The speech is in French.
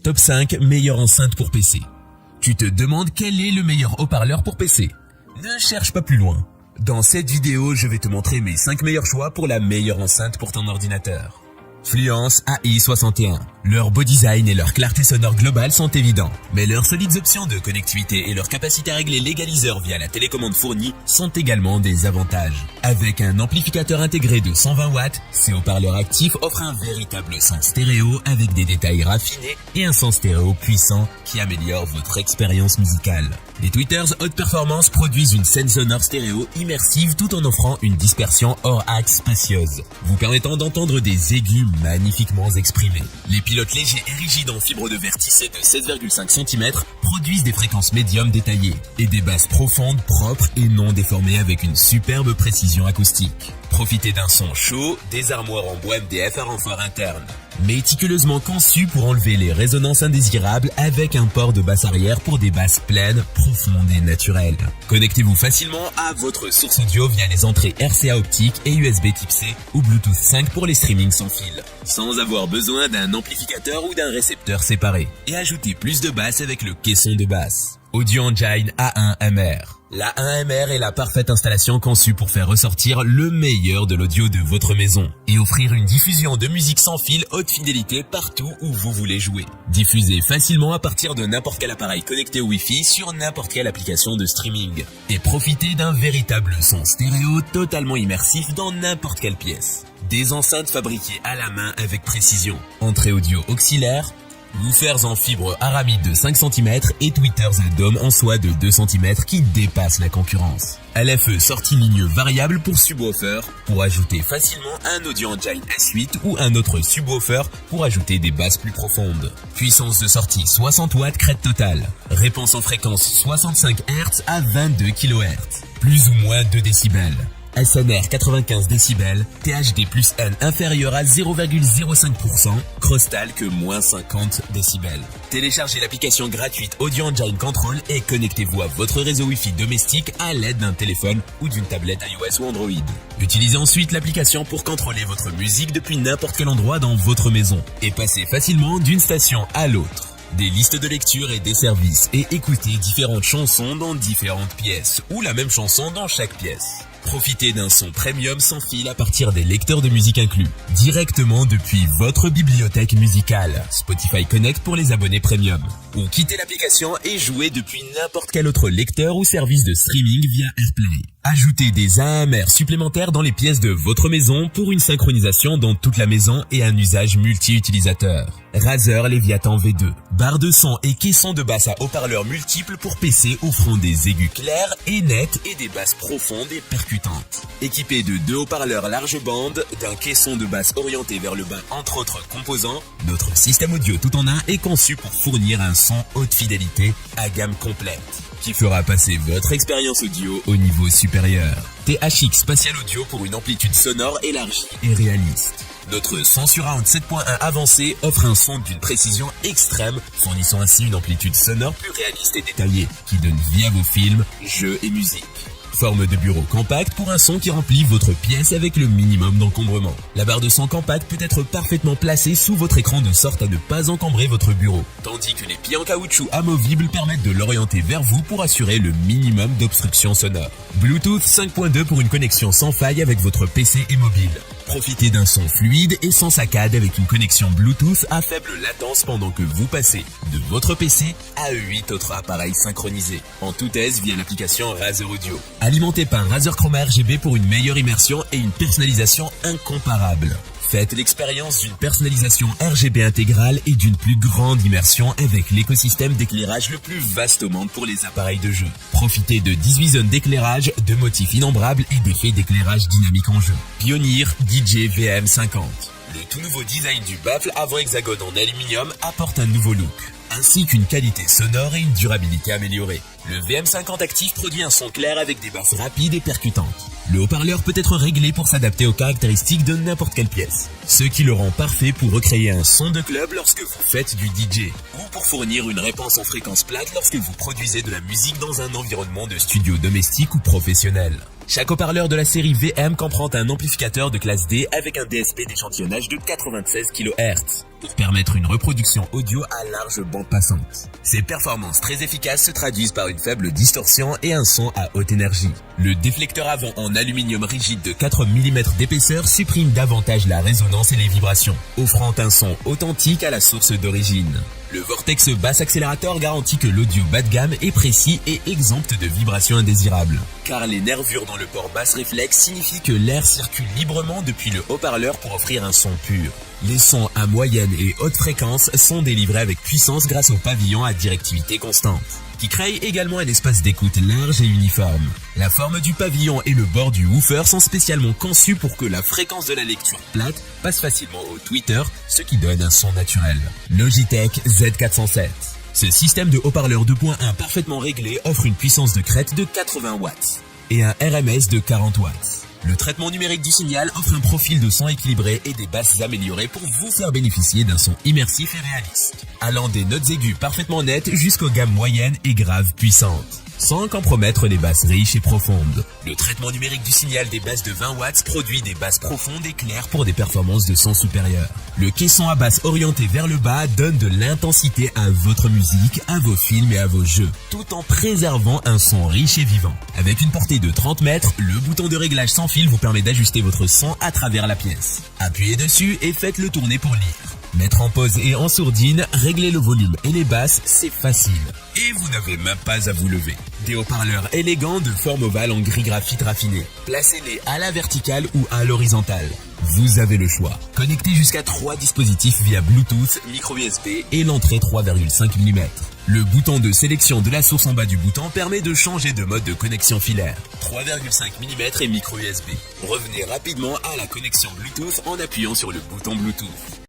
Top 5 meilleures enceintes pour PC. Tu te demandes quel est le meilleur haut-parleur pour PC? Ne cherche pas plus loin. Dans cette vidéo, je vais te montrer mes 5 meilleurs choix pour la meilleure enceinte pour ton ordinateur. Fluence AI61. Leur beau design et leur clarté sonore globale sont évidents, mais leurs solides options de connectivité et leur capacité à régler l'égaliseur via la télécommande fournie sont également des avantages. Avec un amplificateur intégré de 120 watts, ces haut-parleurs actifs offrent un véritable son stéréo avec des détails raffinés et un son stéréo puissant qui améliore votre expérience musicale. Les Tweeters Haute Performance produisent une scène sonore stéréo immersive tout en offrant une dispersion hors axe spacieuse, vous permettant d'entendre des aigus magnifiquement exprimés. Les pilotes légers et rigides en fibre de verre tissée de 16,5 cm produisent des fréquences médium détaillées et des basses profondes, propres et non déformées avec une superbe précision acoustique. Profitez d'un son chaud, des armoires en bois MDF à renfort interne. Méticuleusement conçu pour enlever les résonances indésirables avec un port de basse arrière pour des basses pleines, profondes et naturelles. Connectez-vous facilement à votre source audio via les entrées RCA optique et USB Type C ou Bluetooth 5 pour les streamings sans fil, sans avoir besoin d'un amplificateur ou d'un récepteur séparé. Et ajoutez plus de basse avec le caisson de basse. Audio Engine A1MR. La A1MR est la parfaite installation conçue pour faire ressortir le meilleur de l'audio de votre maison et offrir une diffusion de musique sans fil haute fidélité partout où vous voulez jouer. Diffusez facilement à partir de n'importe quel appareil connecté au Wi-Fi sur n'importe quelle application de streaming. Et profitez d'un véritable son stéréo totalement immersif dans n'importe quelle pièce. Des enceintes fabriquées à la main avec précision. Entrée audio auxiliaire, woofers en fibre aramide de 5 cm et tweeters à dôme en soie de 2 cm qui dépassent la concurrence. LFE sortie ligne variable pour subwoofer pour ajouter facilement un Audio Engine S8 ou un autre subwoofer pour ajouter des basses plus profondes. Puissance de sortie 60 watts crête totale. Réponse en fréquence 65 Hz à 22 kHz. Plus ou moins 2 décibels. SNR 95 décibels, THD plus N inférieur à 0,05%, crosstalk moins 50 décibels. Téléchargez l'application gratuite Audio Engine Control et connectez-vous à votre réseau Wi-Fi domestique à l'aide d'un téléphone ou d'une tablette iOS ou Android. Utilisez ensuite l'application pour contrôler votre musique depuis n'importe quel endroit dans votre maison et passez facilement d'une station à l'autre. Des listes de lecture et des services et écoutez différentes chansons dans différentes pièces ou la même chanson dans chaque pièce. Profitez d'un son premium sans fil à partir des lecteurs de musique inclus, directement depuis votre bibliothèque musicale, Spotify Connect pour les abonnés premium. Ou quittez l'application et jouez depuis n'importe quel autre lecteur ou service de streaming via AirPlay. Ajoutez des AMR supplémentaires dans les pièces de votre maison pour une synchronisation dans toute la maison et un usage multi-utilisateur. Razer Leviathan V2. Barre de son et caisson de basse à haut-parleurs multiples pour PC offrant des aigus clairs et nets et des basses profondes et percutantes. Équipé de 2 haut-parleurs large bande, d'un caisson de basse orienté vers le bas entre autres composants, notre système audio tout en un est conçu pour fournir un son haute fidélité à gamme complète, qui fera passer votre expérience audio au niveau supérieur. THX Spatial Audio pour une amplitude sonore élargie et réaliste. Notre son surround 7.1 avancé offre un son d'une précision extrême, fournissant ainsi une amplitude sonore plus réaliste et détaillée, qui donne vie à vos films, jeux et musique. Forme de bureau compact pour un son qui remplit votre pièce avec le minimum d'encombrement. La barre de son compact peut être parfaitement placée sous votre écran de sorte à ne pas encombrer votre bureau, tandis que les pieds en caoutchouc amovibles permettent de l'orienter vers vous pour assurer le minimum d'obstruction sonore. Bluetooth 5.2 pour une connexion sans faille avec votre PC et mobile. Profitez d'un son fluide et sans saccade avec une connexion Bluetooth à faible latence pendant que vous passez de votre PC à 8 autres appareils synchronisés, en toute aise via l'application Razer Audio. Alimenté par Razer Chroma RGB pour une meilleure immersion et une personnalisation incomparable. Faites l'expérience d'une personnalisation RGB intégrale et d'une plus grande immersion avec l'écosystème d'éclairage le plus vaste au monde pour les appareils de jeu. Profitez de 18 zones d'éclairage, de motifs innombrables et d'effets d'éclairage dynamique en jeu. Pioneer DJ VM50. Le tout nouveau design du baffle avant hexagone en aluminium apporte un nouveau look, ainsi qu'une qualité sonore et une durabilité améliorée. Le VM50 Active produit un son clair avec des basses rapides et percutantes. Le haut-parleur peut être réglé pour s'adapter aux caractéristiques de n'importe quelle pièce, ce qui le rend parfait pour recréer un son de club lorsque vous faites du DJ, ou pour fournir une réponse en fréquence plate lorsque vous produisez de la musique dans un environnement de studio domestique ou professionnel. Chaque haut-parleur de la série VM comprend un amplificateur de classe D avec un DSP d'échantillonnage de 96 kHz pour permettre une reproduction audio à large bande passante. Ces performances très efficaces se traduisent par une faible distorsion et un son à haute énergie. Le déflecteur avant en aluminium rigide de 4 mm d'épaisseur supprime davantage la résonance et les vibrations, offrant un son authentique à la source d'origine. Le Vortex Bass Accelerator garantit que l'audio bas de gamme est précis et exempt de vibrations indésirables. Car les nervures dans le port basse réflexe signifient que l'air circule librement depuis le haut-parleur pour offrir un son pur. Les sons à moyenne et haute fréquence sont délivrés avec puissance grâce au pavillon à directivité constante, qui crée également un espace d'écoute large et uniforme. La forme du pavillon et le bord du woofer sont spécialement conçus pour que la fréquence de la lecture plate passe facilement au tweeter, ce qui donne un son naturel. Logitech Z407. Ce système de haut-parleur 2.1 parfaitement réglé offre une puissance de crête de 80 watts et un RMS de 40 watts. Le traitement numérique du signal offre un profil de son équilibré et des basses améliorées pour vous faire bénéficier d'un son immersif et réaliste, allant des notes aiguës parfaitement nettes jusqu'aux gammes moyennes et graves puissantes, sans compromettre les basses riches et profondes. Le traitement numérique du signal des basses de 20 watts produit des basses profondes et claires pour des performances de son supérieures. Le caisson à basse orienté vers le bas donne de l'intensité à votre musique, à vos films et à vos jeux, tout en préservant un son riche et vivant. Avec une portée de 30 mètres, le bouton de réglage sans fil vous permet d'ajuster votre son à travers la pièce. Appuyez dessus et faites-le tourner pour lire. Mettre en pause et en sourdine, régler le volume et les basses, c'est facile. Et vous n'avez même pas à vous lever. Des haut-parleurs élégants de forme ovale en gris graphite raffiné. Placez-les à la verticale ou à l'horizontale. Vous avez le choix. Connectez jusqu'à 3 dispositifs via Bluetooth, micro USB et l'entrée 3,5 mm. Le bouton de sélection de la source en bas du bouton permet de changer de mode de connexion filaire. 3,5 mm et micro USB. Revenez rapidement à la connexion Bluetooth en appuyant sur le bouton Bluetooth.